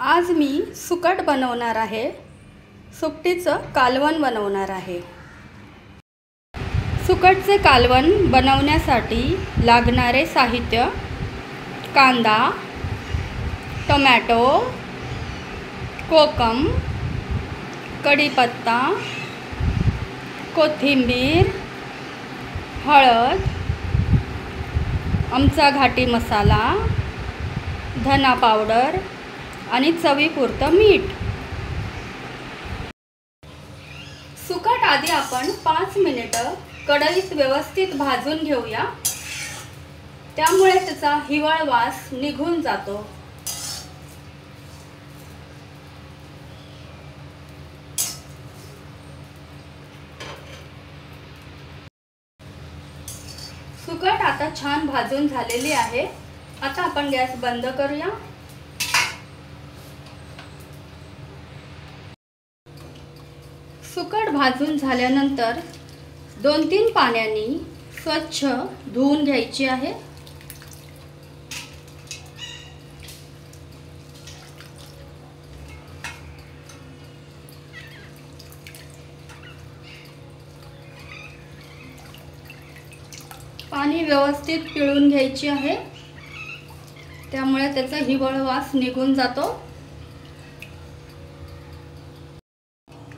आज मी सुकट बनवणार आहे। सुकटीचं कालवण बनवणार आहे। सुकटचे कालवण बनवण्यासाठी लागणारे साहित्य: कांदा, टोमॅटो, कोकम, कढीपत्ता, कोथिंबीर, हळद, आमचा घाटी मसाला, धना पावडर आणि चवीपुरतं मीठ। सुकट आधी आपण 5 मिनिटं कढईत व्यवस्थित भाजून घेऊया, त्यामुळे त्याचा हिवळ वास निघून जातो। सुकट आता छान भाजून झालेली आहे। आता आपण गॅस बंद करूया। सुकट भाजून झाल्यानंतर 2-3 पाण्याने स्वच्छ धुवून घ्यायची आहे। पाणी व्यवस्थित पिळून घ्यायची आहे, त्यामुळे त्याचा हिवळ वास निघून जातो।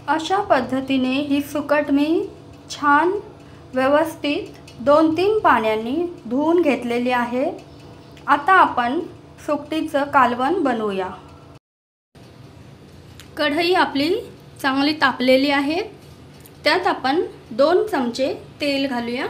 अशा पद्धतीने ही सुकट मी छान व्यवस्थित 2-3 पाण्याने धुवून घेतलेली आहे। आता आपण सुकटीचं कालवण बनवूया। कढई आपली चांगली तापलेली आहे, त्यात आपण 2 चमचे तेल घालूया।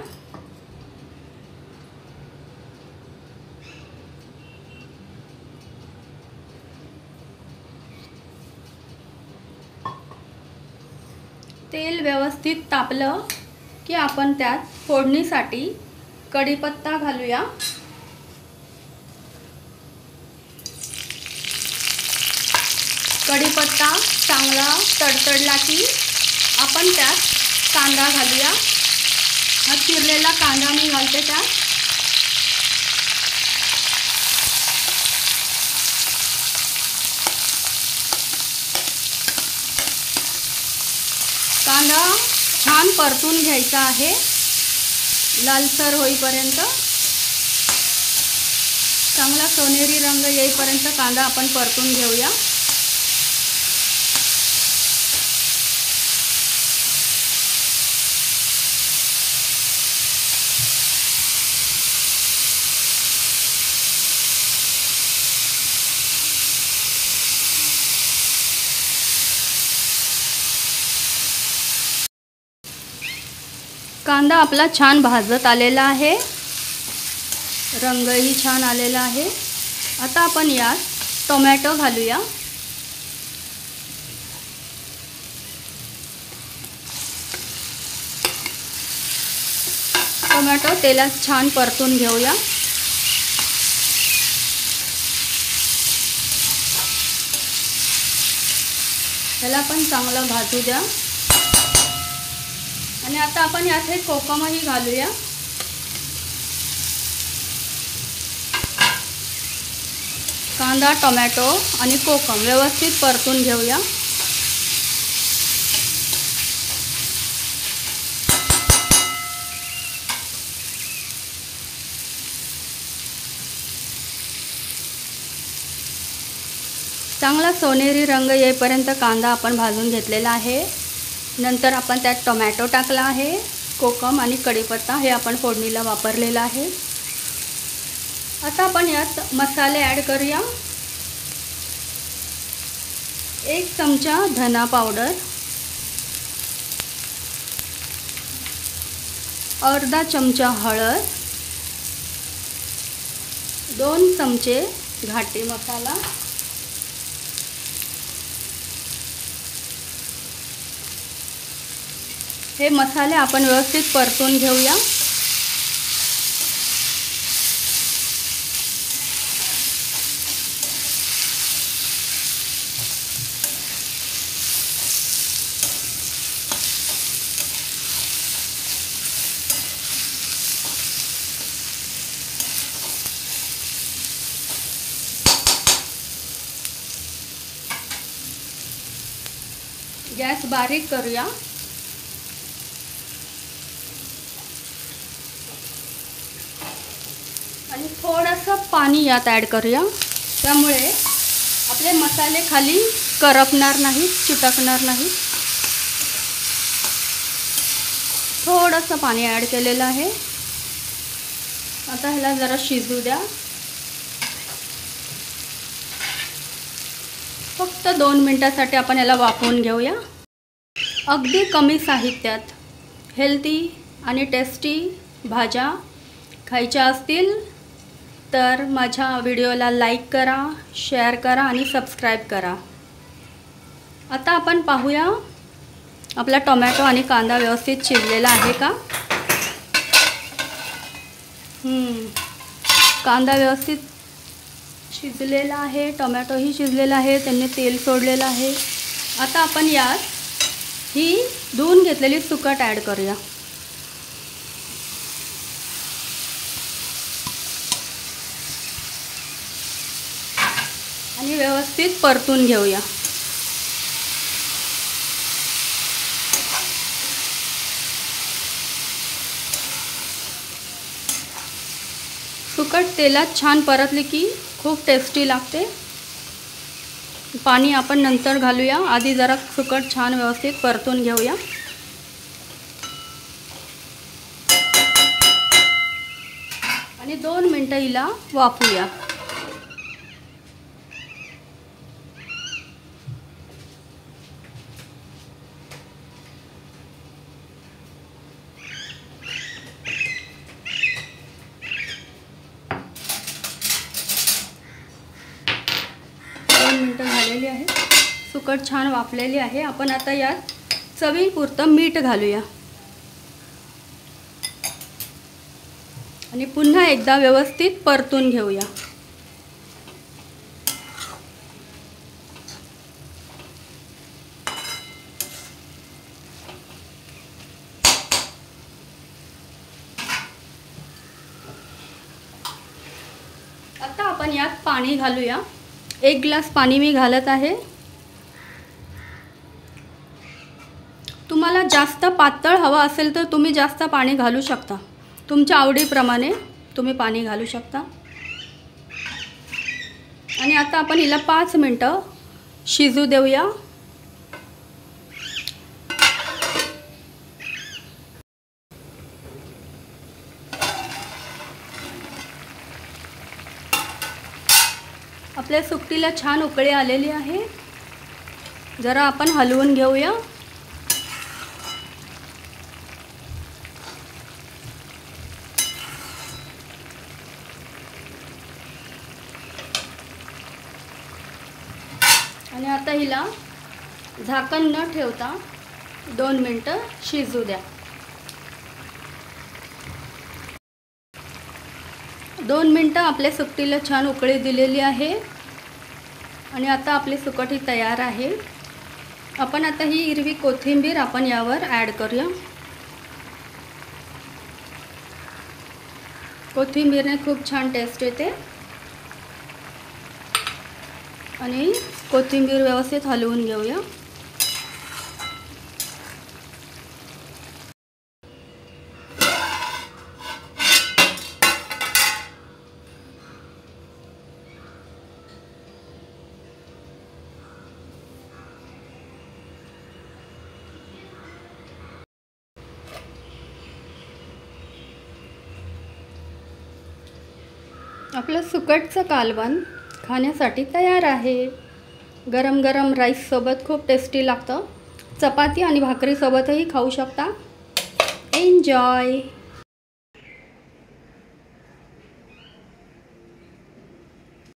तेल व्यवस्थित तापलं की आपण त्यात फोडणीसाठी कढीपत्ता घालूया। कढीपत्ता चांगला तडतडला की आपण त्यात कांदा घालूया। हा चिरलेला कांदा मी घालते त्यात। कांदा छान परतून घ्यायचा आहे, लालसर होईपर्यंत। चांगला सोनेरी रंग येईपर्यंत कांदा आपण परतून घेऊया। कांदा आपला छान भाजत आलेला आहे, रंगही छान आलेला आहे। आता आपण यात टोमॅटो घालूया। टोमॅटो तेलात छान परतून घेऊया। त्याला पण चांगलं भाजू द्या। आणि आता आपण यात हे कोकमही घालूया। कांदा, टोमॅटो आणि कोकम व्यवस्थित परतून घेऊया। चांगला सोनेरी रंग येईपर्यंत कांदा आपण भाजून घेतलेला आहे। नंतर आपण त्यात टोमॅटो टाकला आहे, कोकम आणि कढीपत्ता हे आपण फोडणीला वापरलेला आहे। आता आपण यात मसाले ॲड करूया। 1 चमचा धना पावडर, अर्धा चमचा हळद, 2 चमचे घाटी मसाला, हे मसाले आपण व्यवस्थित परतून घेऊया। गॅस बारीक करूया. आणि थोडंसं पाणी यात ॲड करूया. त्यामुळे आपले मसाले खाली करपणार नाहीत, चिटकणार नाहीत. थोडंसं पाणी ॲड केलेलं आहे. आता ह्याला जरा शिजू द्या. फक्त 2 मिनिटासाठी आपण याला वाफवून घेऊया. अगदी कमी साहित्यात हेल्दी आणि टेस्टी भाज्या खायच्या असतील तर माझ्या व्हिडिओला लाईक करा, शेअर करा आणि सबस्क्राईब करा. आता आपण पाहूया आपला टोमॅटो आणि कांदा व्यवस्थित शिजलेला आहे का. कांदा व्यवस्थित शिजलेला आहे, टोमॅटोही शिजलेला आहे, त्यांनी तेल सोडलेलं आहे. आता आपण यात ही धुवून घेतलेली सुकट ॲड करूया. आणि व्यवस्थित परतून घेऊया. सुकट तेलात छान परतली की खूप टेस्टी लागते. पाणी आपण नंतर घालूया. आधी जरा सुकट छान व्यवस्थित परतून घेऊया. आणि 2 मिनिटं हिला वाफूया. मिनिटं झालेली आहे. सुकट छान वाफलेली आहे. आपण आता यात चवीपुरतं मीठ घालूया. आणि पुन्हा एकदा व्यवस्थित परतून घेऊया. आता आपण यात पाणी घालूया. 1 ग्लास पाणी मी घालत आहे. तुम्हाला जास्त पातळ हवं असेल तर तुम्ही जास्त पाणी घालू शकता. तुमच्या आवडीप्रमाणे तुम्ही पाणी घालू शकता. आणि आता आपण हिला 5 मिनिटं शिजू देऊया. आपल्या सुकटीला छान उकळी आलेली आहे. जरा आपण हलवून घेऊया. आणि आता हिला झाकण न ठेवता 2 मिनिटं शिजू द्या. 2 मिनिटं आपल्या सुकटीला छान उकळी दिलेली आहे. आणि आता आपली सुकट ही तयार आहे. आपण आता ही हिरवी कोथिंबीर आपण यावर ॲड करूया. कोथिंबीरने खूप छान टेस्ट येते. आणि कोथिंबीर व्यवस्थित हलवून घेऊया. आपलं सुकटचं कालवण खाण्यासाठी तयार आहे. गरम गरम राईससोबत खूप टेस्टी लागतं. चपाती आणि भाकरीसोबतही खाऊ शकता. एन्जॉय.